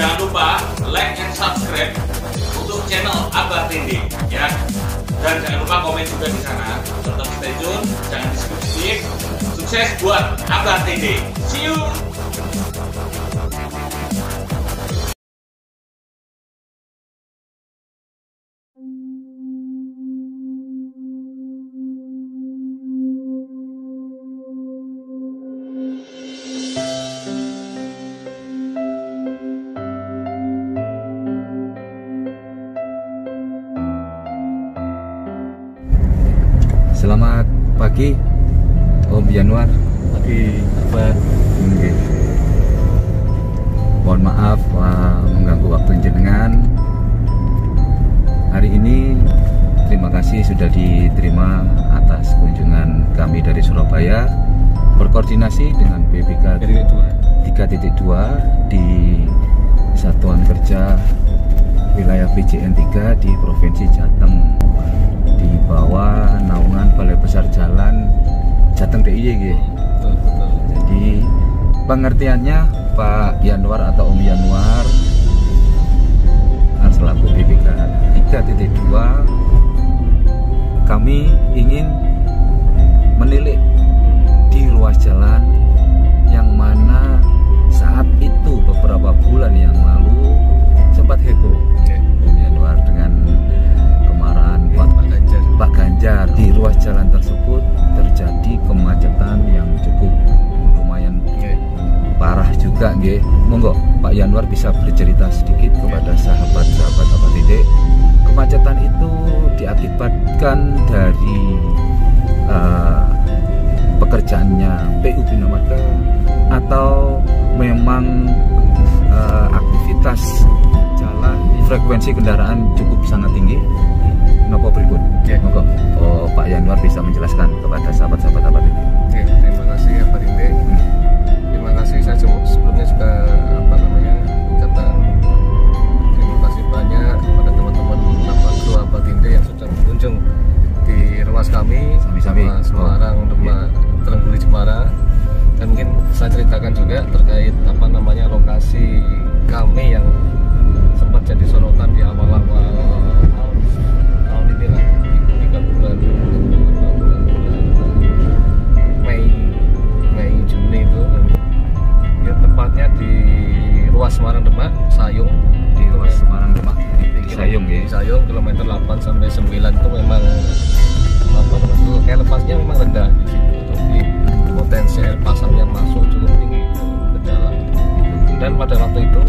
Jangan lupa like and subscribe untuk channel Abah Tende ya. Dan jangan lupa komen juga di sana. Tetap stay tune, jangan di-skip. Sukses buat Abah Tende. See you. Selamat pagi Om Yanuar. Pagi Abah. Mohon maaf mengganggu waktu jenengan. Hari ini terima kasih sudah diterima atas kunjungan kami dari Surabaya, berkoordinasi dengan BPK 3.2 di Satuan Kerja Wilayah PJN 3 di Provinsi Jateng, di bawah naungan Balai Besar Jalan Jateng DIY. Jadi pengertiannya Pak Yanuar atau Om Yanuar selaku BPK 3.2, kami ingin menilik di ruas jalan yang mana saat itu beberapa bulan yang lalu sempat heboh Om Yanuar dengan kemarahan Pak Ganjar. Di ruas jalan tersebut terjadi kemacetan yang cukup lumayan parah juga nggih. Monggo Pak Yanuar bisa bercerita sedikit kepada sahabat-sahabat Abah Tende. Kemacetan itu diakibatkan dari pekerjaannya PU Bina Marga atau memang aktivitas jalan, frekuensi kendaraan cukup sangat tinggi. Nopo pripun? Monggo Pak Yanuar bisa menjelaskan kepada sahabat-sahabat Abah Tende. Terima kasih Abah Tende. Terima kasih saya sebelumnya juga ucapkan terima kasih banyak kepada teman-teman kru Abah Tende yang sudah berkunjung di ruas kami Semarang, Demak, Trengguli, Jepara. Dan mungkin saya ceritakan juga terkait lokasi kami yang sempat jadi sorotan di awal-awal tahun ini lah, di bulan Mei Juni itu, ya tepatnya di ruas Semarang Demak Sayung. Di ruas Semarang Demak di Sayung ya. Sayung kilometer 8 sampai 9 itu memang kayak lepasnya memang rendah di situ. Jadi potensi air pasang yang masuk cukup tinggi ke jalan. Dan pada waktu itu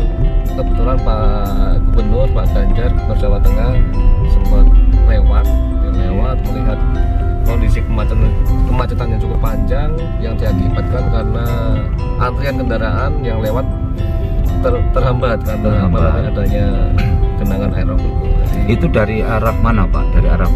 kebetulan Pak Gubernur, Pak Ganjar, Gubernur Jawa Tengah sempat lewat melihat kondisi kemacetan yang cukup panjang yang diakibatkan karena antrian kendaraan yang lewat terhambat karena adanya genangan air rob. Itu dari arah mana Pak? Dari arah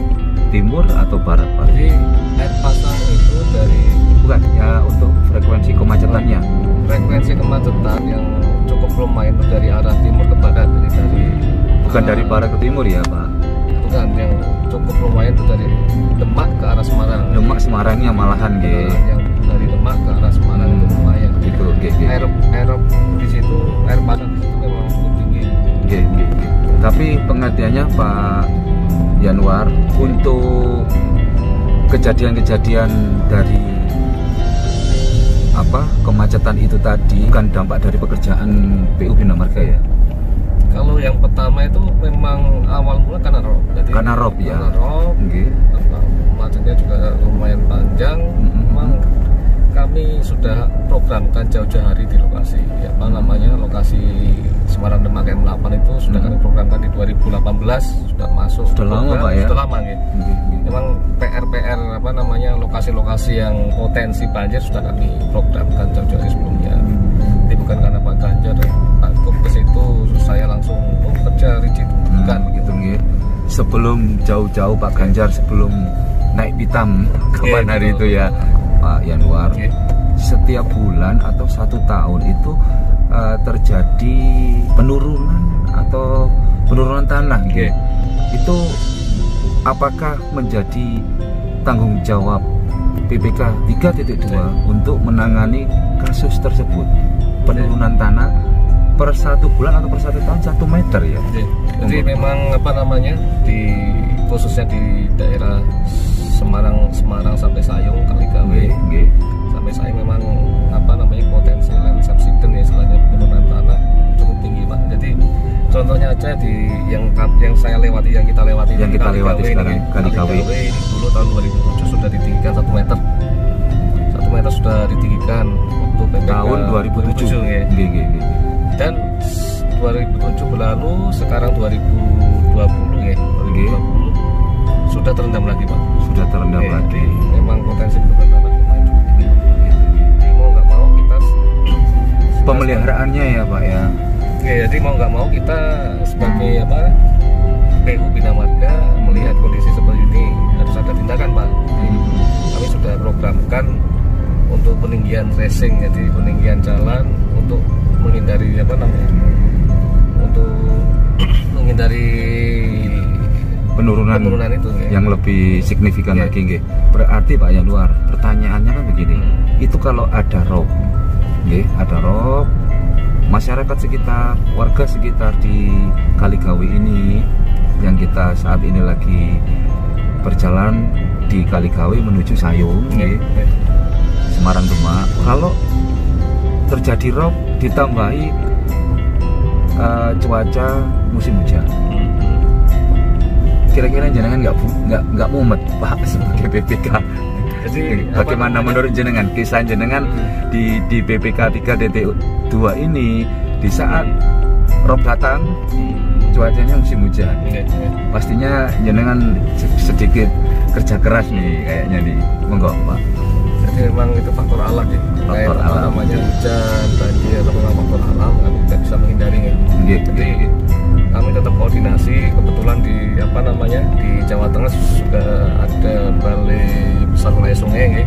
timur atau barat Pak? Jadi air pasang itu dari bukan ya, untuk frekuensi kemacetannya. Frekuensi kemacetan yang cukup lumayan dari arah timur ke barat, jadi dari bukan dari barat ke timur ya Pak? Bukan, yang cukup lumayan itu dari Demak ke arah Semarang. Demak Semarangnya malahan gitu. Yang dari Demak ke arah Semarang itu lumayan. Gitu. Air di situ, air pasang di situ memang cukup tinggi. Tapi pengertiannya Pak Yanuar untuk kejadian-kejadian dari kemacetan itu tadi bukan dampak dari pekerjaan PU Bina Marga ya? Kalau yang pertama itu memang awal mula karena rob. Karena rob ya. Macetnya juga lumayan panjang. Memang kami sudah programkan jauh-jauh hari di lokasi lokasi Semarang Demak M8 itu sudah kami programkan di 2018, sudah masuk. Sudah lama Pak ya? Sudah lama ya. Memang PR lokasi-lokasi yang potensi banjir sudah kami programkan jauh-jauh hari sebelumnya. Jadi bukan karena Pak Ganjar Pak Gub ke situ saya langsung kerja rigid, bukan begitu. Sebelum jauh-jauh Pak Ganjar, sebelum naik pitam kapan hari itu ya Pak Yanuar, setiap bulan atau 1 tahun itu terjadi penurunan atau penurunan tanah itu apakah menjadi tanggung jawab BPK 3.2 untuk menangani kasus tersebut, penurunan tanah per 1 bulan atau per 1 tahun 1 meter ya. Jadi memang apa namanya di khususnya di daerah Semarang sampai Sayung, Kaligawe, sampai Sayung memang apa namanya potensi land subsidence ya, istilahnya penurunan tanah cukup tinggi Pak. Jadi contohnya aja di yang saya lewati, yang kita lewati sekarang Kaligawe ini dulu tahun 2007 sudah ditinggikan 1 meter. 1 meter sudah ditinggikan waktu PPK tahun 2007 ya. Dan 2007 berlalu, sekarang 2020 ya, 2020 sudah terendam lagi Pak. Sudah terendam lagi. Memang potensi penurunan tanah lumayan cukup tinggi. Jadi mau nggak mau kita pemeliharaannya ya Pak ya. Jadi mau nggak mau kita sebagai apa PU Bina Marga melihat kondisi seperti ini harus ada tindakan Pak. Kami sudah programkan untuk peninggian racing, jadi peninggian jalan untuk menghindari apa namanya, untuk menghindari penurunan itu ya, yang lebih signifikan lagi nggih. Berarti Pak Yanuar, pertanyaannya kan begini, itu kalau ada rob, nggih, ada rob, masyarakat sekitar, warga sekitar di Kaligawe ini yang kita saat ini lagi berjalan di Kaligawe menuju Sayung, nggih, Semarang Demak, kalau terjadi rob ditambahi cuaca musim hujan, kira-kira jenengan nggak mumet Pak sebagai BPK. Jadi bagaimana menurut jenengan kisah jenengan di BPK 3.2 ini di saat rob datang, cuacanya musim hujan, pastinya jenengan sedikit kerja keras nih kayaknya nih, monggo Pak. Jadi memang itu faktor alam ya, faktor alam namanya hujan, banjir, atau memang faktor alam, kami tidak bisa menghindarinya. Jadi kami tetap koordinasi. Kebetulan di apa namanya di Jawa Tengah juga ada balai besar wilayah sungai ya,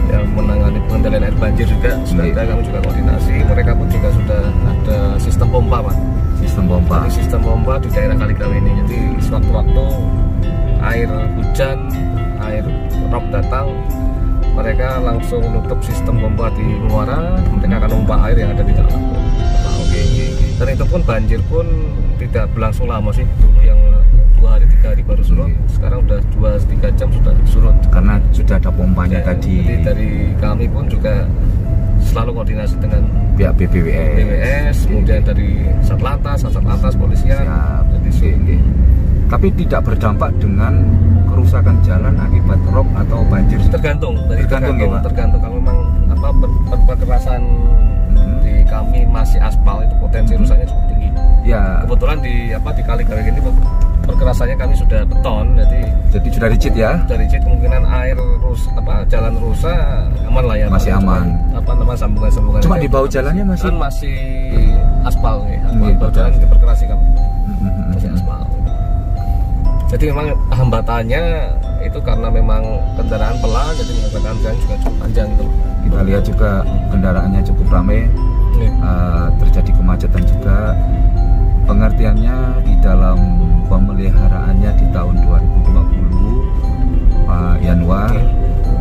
yang menangani pengendalian air banjir juga sudah ada. Kami juga koordinasi. Mereka pun juga sudah ada sistem pompa Pak. Sistem pompa di daerah Kaligawe ini. Jadi sewaktu-waktu air hujan, air rob datang, mereka langsung menutup sistem pompa di muara. Mereka akan pompa air yang ada di dalam. Dan itu pun banjir pun tidak berlangsung lama sih. Dulu yang 2 hari 3 hari baru surut, sekarang udah 2-3 jam sudah surut karena sudah ada pompanya tadi. Jadi dari kami pun juga selalu koordinasi dengan pihak BPWS, kemudian dari Satlantas, polisian. Jadi tapi tidak berdampak dengan kerusakan jalan akibat rob atau banjir. Tergantung kalau memang apa perkerasan di kami masih aspal, itu potensi rusaknya cukup tinggi. Ya. Kebetulan di Kaligawe ini perkerasannya kami sudah beton, jadi sudah rigid ya. Sudah rigid, kemungkinan jalan rusak aman lah ya. Masih aman. Sambungan. Cuma di bawah jalannya masih aspal ya. Bawah jalan diperkerasi kami. Masih aspal. Jadi memang hambatannya itu karena memang kendaraan pelan, jadi kendaraan juga cukup panjang itu. Kita lihat juga kendaraannya cukup ramai, terjadi kemacetan juga. Pengertiannya di dalam pemeliharaannya di tahun 2020 Pak Yanuar,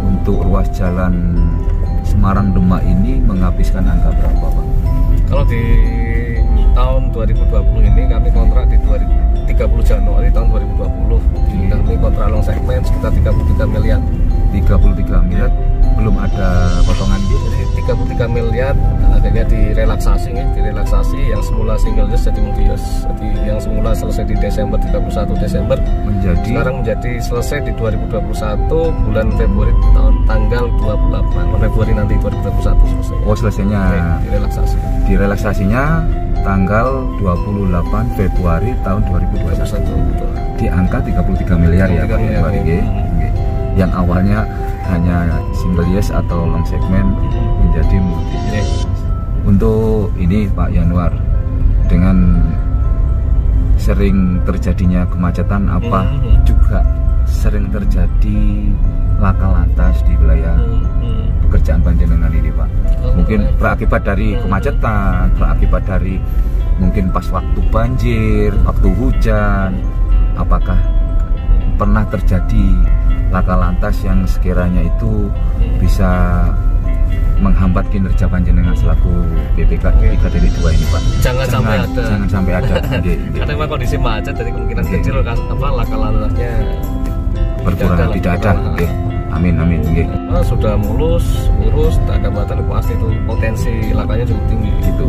untuk ruas jalan Semarang Demak ini menghabiskan angka berapa Pak? Kalau di tahun 2020 ini kami kontrak di 30 Januari tahun 2020. Kami kontrak long segmen sekitar 33 miliar. 33 miliar belum ada potongan gitu. Jadi 33 miliar akhirnya direlaksasi yang semula single use jadi multi use. Jadi yang semula selesai di Desember 31 Desember sekarang menjadi selesai di 2021 bulan Februari tanggal 28 Februari nanti 2021 selesai. Oh, selesainya direlaksasinya tanggal 28 Februari tahun 2021 di angka 33 miliar ya Pak Yanuar. Yang awalnya hanya single use atau long segment menjadi multi use. Untuk ini Pak Yanuar, dengan sering terjadinya kemacetan apa juga sering terjadi laka lantas di wilayah pekerjaan panjenengan ini Pak? Mungkin berakibat dari kemacetan, berakibat dari mungkin pas waktu banjir, waktu hujan. Apakah pernah terjadi laka lantas yang sekiranya itu bisa menghambat kinerja panjenengan selaku BPK 3.2 ini Pak. Jangan sampai ada. Jangan sampai ada. Karena memang kondisi macet, jadi kemungkinan Oke. kecil laka lantasnya Berkurang tidak ada. Oke. Amin amin. Oke. Sudah lurus, tak ada hambatan, pasti itu potensi lakanya cukup tinggi. Gitu.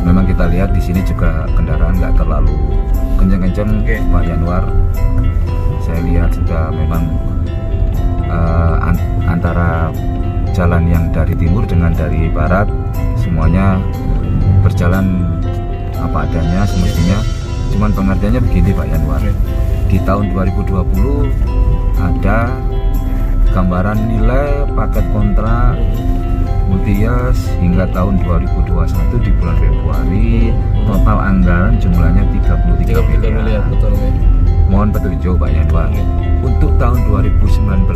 Memang kita lihat di sini juga kendaraan nggak terlalu kenceng-kenceng Pak Yanwar. Saya lihat sudah memang antara jalan yang dari timur dengan dari barat semuanya berjalan apa adanya semestinya. Cuman pengertiannya begini Pak Yanwar. Di tahun 2020 ada gambaran nilai paket kontrak multiyears hingga tahun 2021 di bulan Februari, total anggaran jumlahnya 33 miliar. Betul. Mohon petunjuk Pak Yanwar. Untuk tahun 2019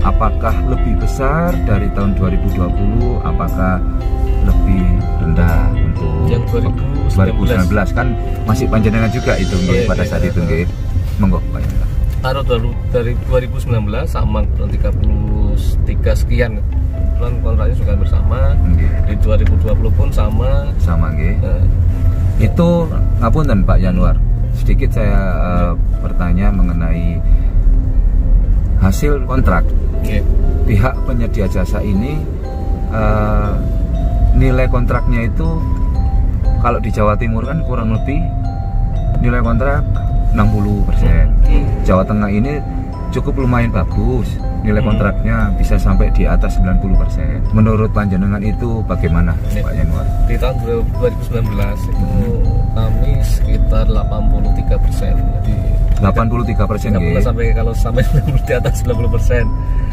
apakah lebih besar dari tahun 2020? Apakah lebih rendah untuk yang 2019 kan masih panjenengan juga itu pada saat itu nggih. Monggo Pak Yanwar. Taruh dari 2019 sama 33 sekian bulan kontraknya juga bersama. Di 2020 pun sama nggih. Itu ngapunten Pak Yanwar. Sedikit saya bertanya mengenai hasil kontrak. Pihak penyedia jasa ini nilai kontraknya itu kalau di Jawa Timur kan kurang lebih nilai kontrak 60%. Jawa Tengah ini cukup lumayan bagus, nilai kontraknya bisa sampai di atas 90%. Menurut panjenengan itu bagaimana Pak Yanwar? Di tahun 2019 itu kami sekitar 83%. Jadi 83% nggih. Sampai kalau sampai di atas 90%.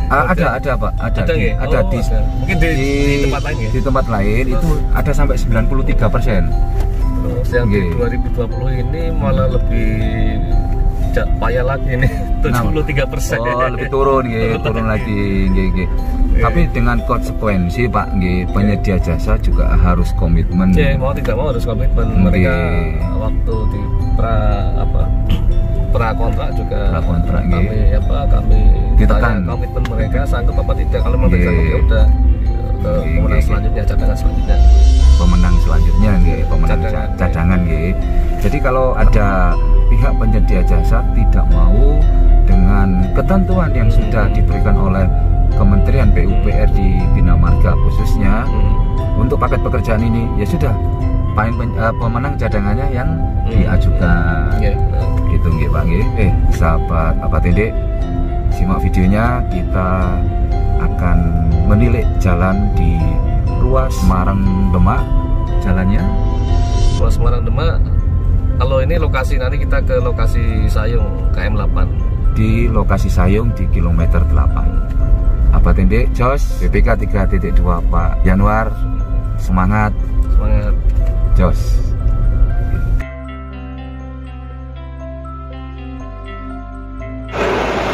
Ada Pak, ada di mungkin di tempat lain ya. Di tempat lain itu ada sampai 93%. Terus yang di 2020 ini malah lebih payah lagi nih, 73%. Lebih turun turun lagi nggih. Tapi dengan konsekuensi Pak nggih, penyedia jasa juga harus komitmen. Mau tidak mau harus komitmen. Mereka waktu di pra kontrak juga kami ditekan komitmen mereka sanggup apa tidak. Kalau memang tidak sanggup ya udah ke pemenang selanjutnya, cadangan selanjutnya. Pemenang selanjutnya nggih, pemenang cadangan nggih. Jadi kalau ada pihak penyedia jasa tidak mau dengan ketentuan yang sudah diberikan oleh Kementerian PUPR di Bina Marga khususnya untuk paket pekerjaan ini, ya sudah pemenang cadangannya yang diajukan. Gitu nggih Pak nggih. Sahabat apa Tendek, simak videonya, kita akan menilik jalan di ruas Semarang Demak. Jalannya ruas Semarang Demak. Kalau ini lokasi, nanti kita ke lokasi Sayung KM8. Di lokasi Sayung di kilometer 8. Apa Tendek, Jos, BPK 3.2 Pak Yanwar, semangat. Jos.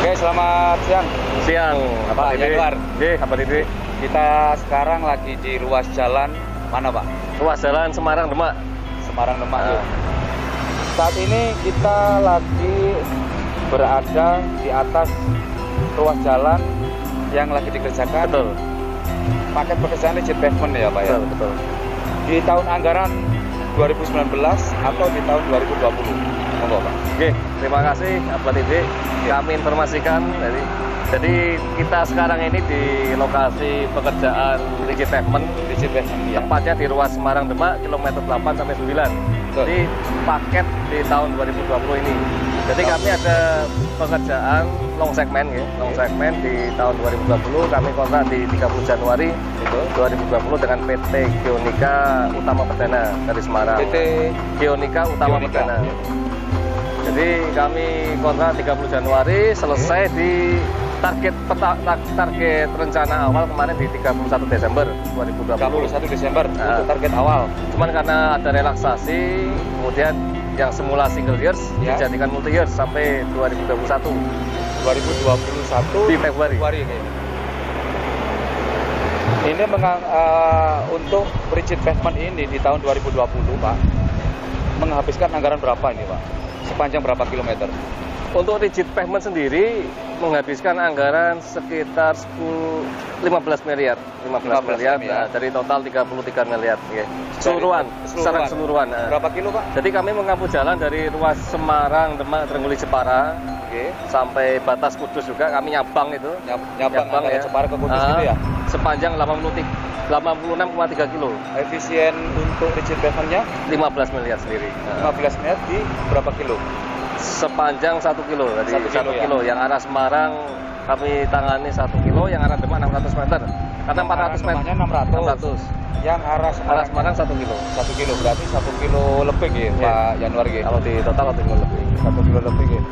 Oke, selamat siang Pak Yanwar. Apa ini? Kita sekarang lagi di ruas jalan mana Pak? Ruas jalan Semarang Demak. Saat ini kita lagi berada di atas ruas jalan yang lagi dikerjakan. Betul. Paket pekerjaan legit pavement ya Pak ya? Betul. Di tahun anggaran 2019 atau di tahun 2020? Monggo Pak. Oke, terima kasih Abad TV. Kami informasikan jadi kita sekarang ini di lokasi pekerjaan rigid pavement ya. Tepatnya di ruas Semarang Demak kilometer 8 sampai 9. Jadi paket di tahun 2020 ini. Jadi kami ada pekerjaan long segmen ya. Long segmen di tahun 2020 kami kontrak di 30 Januari 2020 dengan PT Gionika Utama Perdana dari Semarang. PT Gionika Utama Perdana. Jadi kami kontrak 30 Januari, selesai di target rencana awal kemarin di 31 Desember 2020. 31 Desember untuk target awal. Cuman karena ada relaksasi, kemudian yang semula single years dijadikan multi years sampai 2021 di Februari. Ini untuk rigid pavement ini di tahun 2020 Pak, menghabiskan anggaran berapa ini Pak? Sepanjang berapa kilometer? Untuk rigid pavement sendiri menghabiskan anggaran sekitar 15 miliar. 15 miliar ya. dari total 33 miliar. Ya. Keseluruhan, secara keseluruhan. Berapa kilo, Pak? Jadi kami mengampu jalan dari ruas Semarang, Demak, Trengguli, Jepara sampai batas Kudus juga. Kami nyabang itu. Nyabang ya. Jepara ke Kudus gitu ya? Sepanjang 86,3 kilo. Efisien untuk rigid pavementnya? 15 miliar sendiri. 15 miliar di berapa kilo? Sepanjang 1 kilo. Jadi 1 kilo. Ya? Yang arah Semarang kami tangani 1 kilo, yang arah Demak 600 meter. Karena 400 meter. 600. Yang arah Semarang 1 kilo. 1 kilo berarti 1 kilo lebih ya, Pak Januar ya. Kalau di total 1 kilo lebih. 1 kilo lebih ya.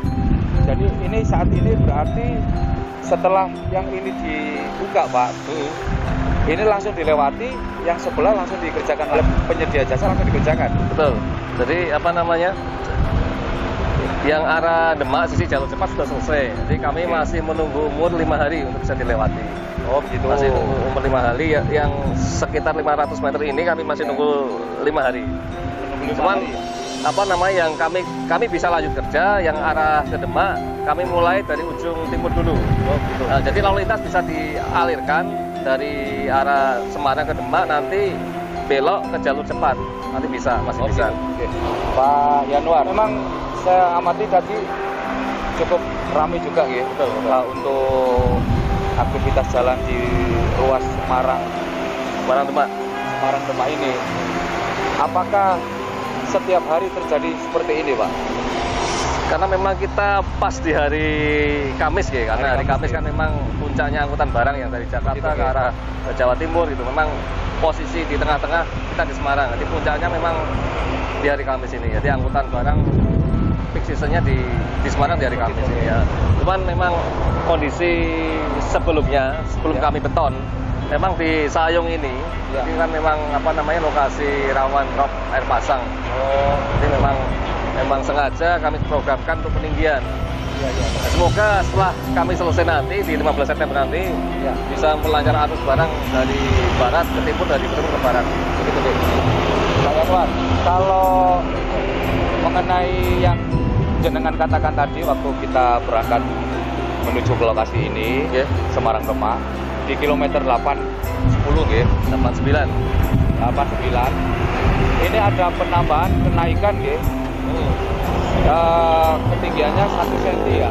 Jadi ini saat ini berarti setelah yang ini dibuka, Pak, ini langsung dilewati, yang sebelah langsung dikerjakan oleh penyedia jasa, langsung dikerjakan. Betul. Jadi apa namanya? Yang arah Demak sisi jalur cepat sudah selesai. Jadi kami masih menunggu umur 5 hari untuk bisa dilewati. Oh begitu. Masih nunggu umur 5 hari. Yang sekitar 500 meter ini kami masih nunggu 5 hari. Cuman apa namanya, yang kami bisa lanjut kerja, yang arah ke Demak kami mulai dari ujung timur dulu. Oh gitu. Nah, jadi lalu lintas bisa dialirkan dari arah Semarang ke Demak, nanti belok ke jalur cepat, nanti bisa, masih bisa. Oke. Pak Januar, memang saya amati tadi cukup ramai juga ya. Betul. Untuk aktivitas jalan di ruas Semarang Demak ini, apakah setiap hari terjadi seperti ini, Pak? Karena memang kita pas di hari Kamis ya, karena hari Kamis kan memang puncaknya angkutan barang yang dari Jakarta ke arah Jawa Timur itu memang posisi di tengah-tengah kita di Semarang. Jadi puncaknya memang di hari Kamis ini. Jadi angkutan barang peak seasonnya di Semarang di hari Kamis ini ya. Cuman memang kondisi sebelum kami beton, memang di Sayung ini, ini kan memang apa namanya lokasi rawan drop air pasang. Jadi memang sengaja kami programkan untuk peninggian. Semoga setelah kami selesai nanti di 15 September nanti bisa melancar arus barang dari barat ke timur, dari timur ke barat. Begitu deh. Pak Januar, kalau mengenai yang jenengan katakan tadi waktu kita berangkat menuju ke lokasi ini, Semarang Demak, di kilometer 810 ya, 89. Ini ada penambahan kenaikan ya. Ketinggiannya 1 cm ya,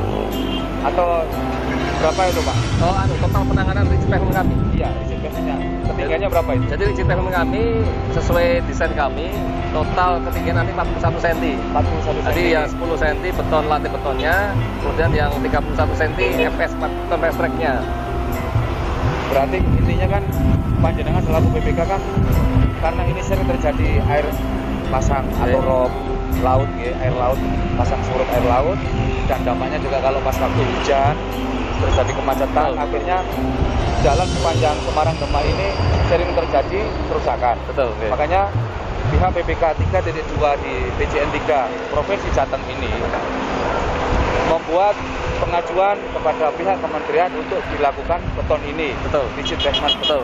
atau berapa itu, Pak? Oh, total penanganan rigid pavement kami. Iya, rigid pavementnya. Ketinggiannya berapa itu? Jadi rigid pavement kami sesuai desain kami total ketinggian nanti 41 cm. 41 cm. Jadi yang 10 cm beton, lantai betonnya, kemudian yang 31 cm FS beton restriknya. Berarti intinya kan panjenengan selaku BPK kan, karena ini sering terjadi air pasang atau rob laut ya, air laut, pasang surut air laut, dan dampaknya juga kalau pas waktu hujan terjadi kemacetan, akhirnya jalan sepanjang Semarang Demak ini sering terjadi kerusakan. Betul. Makanya pihak BPK 3.2 di PJN 3 Provinsi Jateng ini membuat pengajuan kepada pihak kementerian untuk dilakukan beton ini. Betul. Rigid pavement. Betul.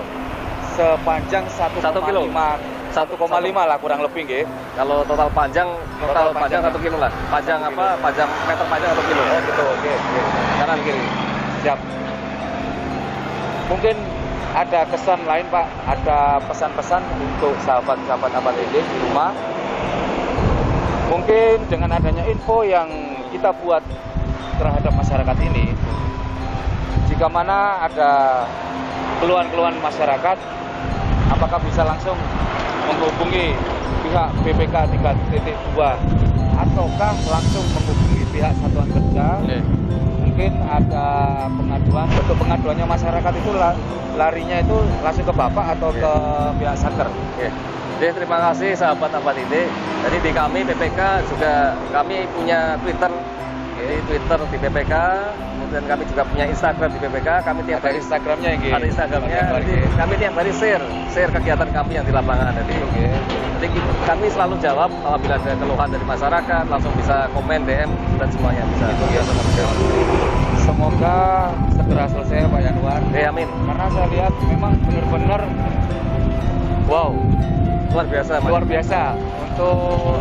Sepanjang 1,5 lah kurang lebih nggih. Kalau total panjang 1 kilo lah. Panjang apa? Panjang meter panjang 1 kilo. Oh gitu, oke. Kanan kiri. Siap. Mungkin ada kesan lain, Pak, ada pesan-pesan untuk sahabat-sahabat APTD di rumah. Mungkin dengan adanya info yang kita buat terhadap masyarakat ini, jika mana ada keluhan-keluhan masyarakat, apakah bisa langsung menghubungi pihak BPK 3.2 ataukah langsung menghubungi pihak satuan kerja? Mungkin ada pengaduan, bentuk pengaduannya masyarakat itu larinya itu langsung ke Bapak atau ke pihak Satker? Jadi terima kasih sahabat APTD. Jadi di kami BPK juga kami punya Twitter. Jadi Twitter di BPK, kemudian kami juga punya Instagram di BPK. Kami tiap hari Instagramnya ya, ada Instagramnya. Jadi kami tiap hari share kegiatan kami yang di lapangan. Jadi kami selalu jawab apabila ada keluhan dari masyarakat, langsung bisa komen, DM dan semuanya bisa. Semoga segera selesai, Pak Januar. Amin. Karena saya lihat memang benar-benar wow, luar biasa, Mas. Luar biasa untuk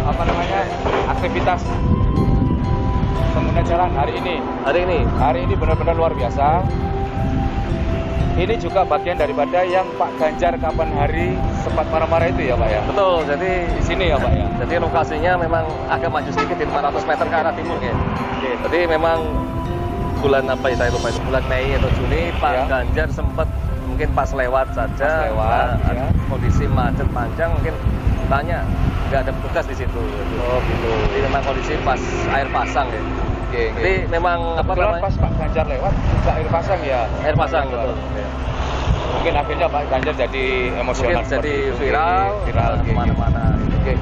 aktivitas pengguna jalan hari ini. Hari ini benar-benar luar biasa. Ini juga bagian daripada yang Pak Ganjar kapan hari sempat marah-marah itu ya Pak ya? Betul, jadi Di sini ya Pak ya? Jadi lokasinya memang agak maju sedikit di 500 meter ke arah timur ya. Jadi memang bulan apa ya, saya lupa itu, bulan Mei atau Juni Pak Ya. Ganjar sempat mungkin pas lewat saja, Pas lewat, ya. kondisi macet panjang, mungkin tanya nggak ada petugas di situ. Oh gitu. Jadi memang kondisi pas air pasang ya. Oke, Jadi memang apa kebetulan namanya? pas Pak Ganjar lewat juga air pasang ya? Air pasang betul. Ya. Mungkin akhirnya Pak Ganjar jadi emosional. Mungkin jadi seperti itu. viral, Viral gitu. kemana-mana. Oke,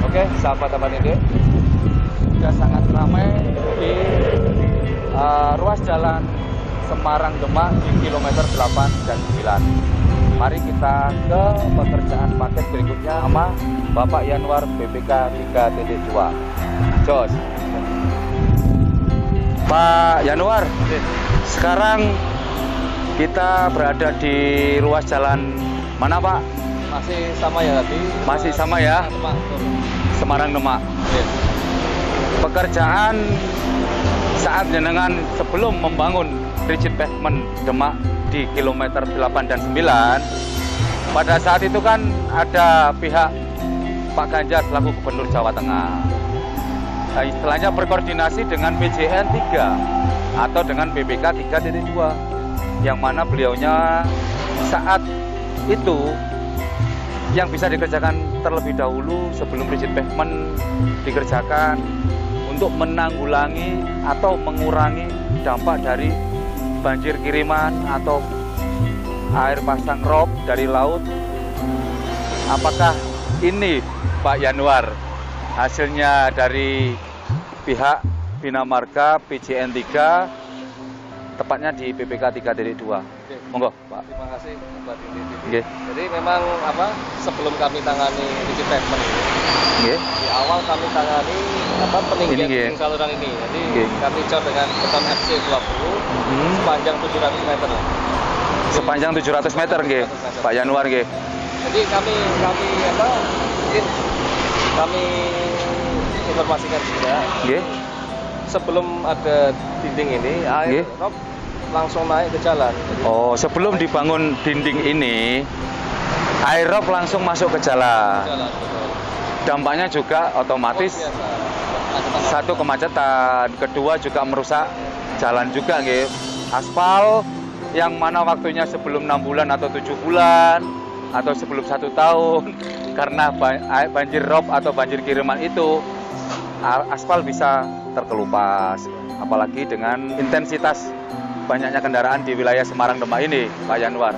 oke, sahabat-sahabat ini sudah sangat ramai di ruas jalan Semarang Demak di kilometer 8 dan 9. Mari kita ke pekerjaan paket berikutnya sama Bapak Yanwar BPK 3.2. Jos. Pak Yanwar, sekarang kita berada di ruas jalan mana Pak? Masih sama ya tadi? Masih sama ya? Demak, betul. Semarang Demak. Oke. Pekerjaan saat jenengan sebelum membangun rigid pavement Demak di kilometer 8 dan 9, pada saat itu kan ada pihak Pak Ganjar selaku Gubernur Jawa Tengah. Nah, istilahnya berkoordinasi dengan PJN 3 atau dengan BPK 3.2, yang mana beliaunya saat itu yang bisa dikerjakan terlebih dahulu sebelum rigid pavement dikerjakan untuk menanggulangi atau mengurangi dampak dari banjir kiriman atau air pasang rob dari laut. Apakah ini Pak Yanwar hasilnya dari pihak Bina Marga PJN 3, tepatnya di BPK 3.2? Monggo Pak. Terima kasih buat ini. Oke. Jadi memang apa, sebelum kami tangani rigid pavement ini, Oke. di awal kami tangani apa, peninggian Ini, tinggi saluran ini. Jadi Oke. kami cor dengan beton FC20 sepanjang 700 meter. Sepanjang 700 meter nggih, Pak Yanwar nggih. Jadi kami apa, mungkin kami informasikan juga, Nggih. sebelum ada dinding ini air Nggih. rob langsung naik ke jalan. Jadi, Oh, sebelum dibangun dinding ini, air rob langsung masuk ke jalan. jalan betul. Dampaknya juga otomatis Luar biasa. satu kemacetan, kedua juga merusak jalan juga nggih. Aspal yang mana waktunya sebelum 6 bulan atau 7 bulan atau sebelum 1 tahun karena banjir rob atau banjir kiriman itu aspal bisa terkelupas, apalagi dengan intensitas banyaknya kendaraan di wilayah Semarang Demak ini, Pak Yanwar.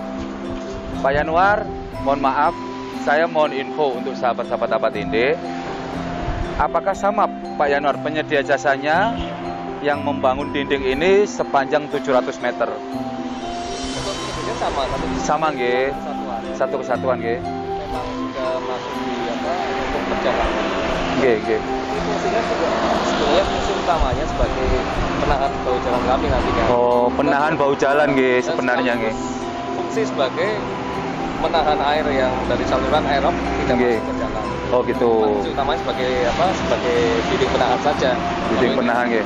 Pak Yanwar, mohon maaf, saya mohon info untuk sahabat-sahabat Inde. Apakah sama Pak Yanwar penyedia jasanya yang membangun dinding ini sepanjang 700 meter? Untuk dindingnya sama, tapi Sama nggih, kesatuan. satu kesatuan nggih. Memang sudah masuk di apa, untuk perjalanan. Nggih, nggih. Ini fungsinya juga sebenarnya fungsi utamanya sebagai penahan bau jalan kami nantinya. Oh, penahan bau jalan nggih Dan sebenarnya nggih. sekaligus fungsi sebagai menahan air yang dari saluran aerob tidak Nggih. masuk ke jalan. Oh gitu. Fungsi utamanya sebagai apa? Sebagai dinding penahan saja. Dinding Kalau ini penahan nggih.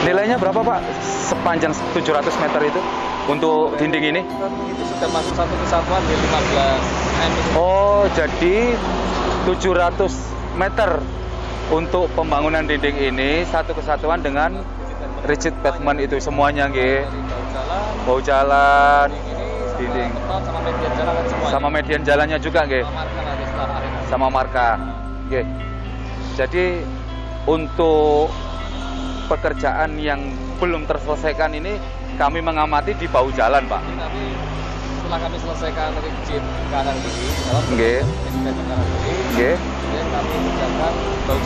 Nilainya berapa Pak sepanjang 700 meter itu untuk dinding ini? itu sudah masuk satu kesatuan di 15 M. Oh, jadi 700 meter untuk pembangunan dinding ini satu kesatuan dengan rigid pavement itu semuanya nggih. Dari bau jalan, Bau jalan, dinding, dinding. sama median jalan kan semuanya. sama median jalannya juga nggih. Sama marka nanti setelah akhir. Sama marka. Oke. Jadi untuk pekerjaan yang belum terselesaikan ini kami mengamati di bahu jalan, Pak. Jadi nanti setelah kami selesaikan rigid kanan kiri, Nggih. kanan kiri, Nggih. kemudian kami kerjakan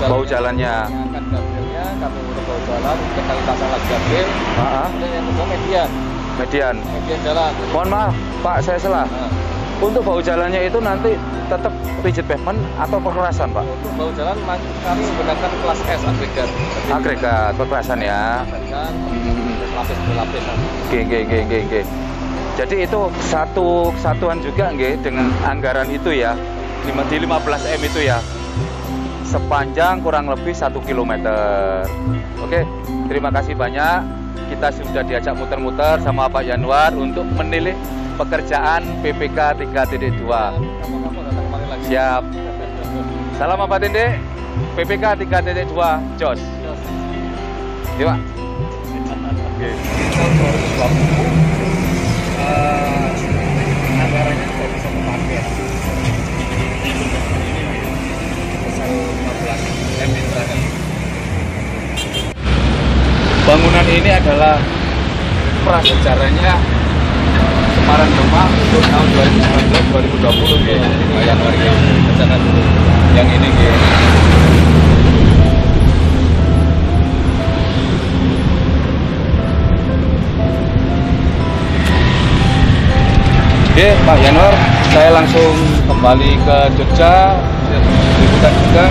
Bahu jalannya. Kami angkat gabrielnya, kami urut bahu jalan, kemudian kami pasang lagi gabriel, Ah, kemudian yang kedua median median. jalan. Mohon maaf, Pak, saya salah. Nah, Untuk bahu jalannya itu nanti tetap rigid pavement atau perkerasan, Pak? untuk bahu jalan kami menggunakan kelas S agregat. Agregat perkerasan ya. Dan Hmm. lapis berlapis. Nggih. Jadi itu satu kesatuan juga nggih dengan anggaran itu ya. Di 15 M itu ya. sepanjang kurang lebih 1 km. Oke, terima kasih banyak. Kita sudah diajak muter-muter sama Pak Yanwar untuk menilai pekerjaan PPK 3.2. Siap. Salam Pak Tende, PPK 3.2 Jos. Iya Pak. Oke. Anggarannya tidak bisa dipakai. Bangunan ini adalah prasejarahnya Semarang Demak untuk tahun 2019-2020 ya. Bayang warga kerjakan dulu. Yang ini ya. Oke Pak Yanwar, saya langsung kembali ke Jogja. Liputan juga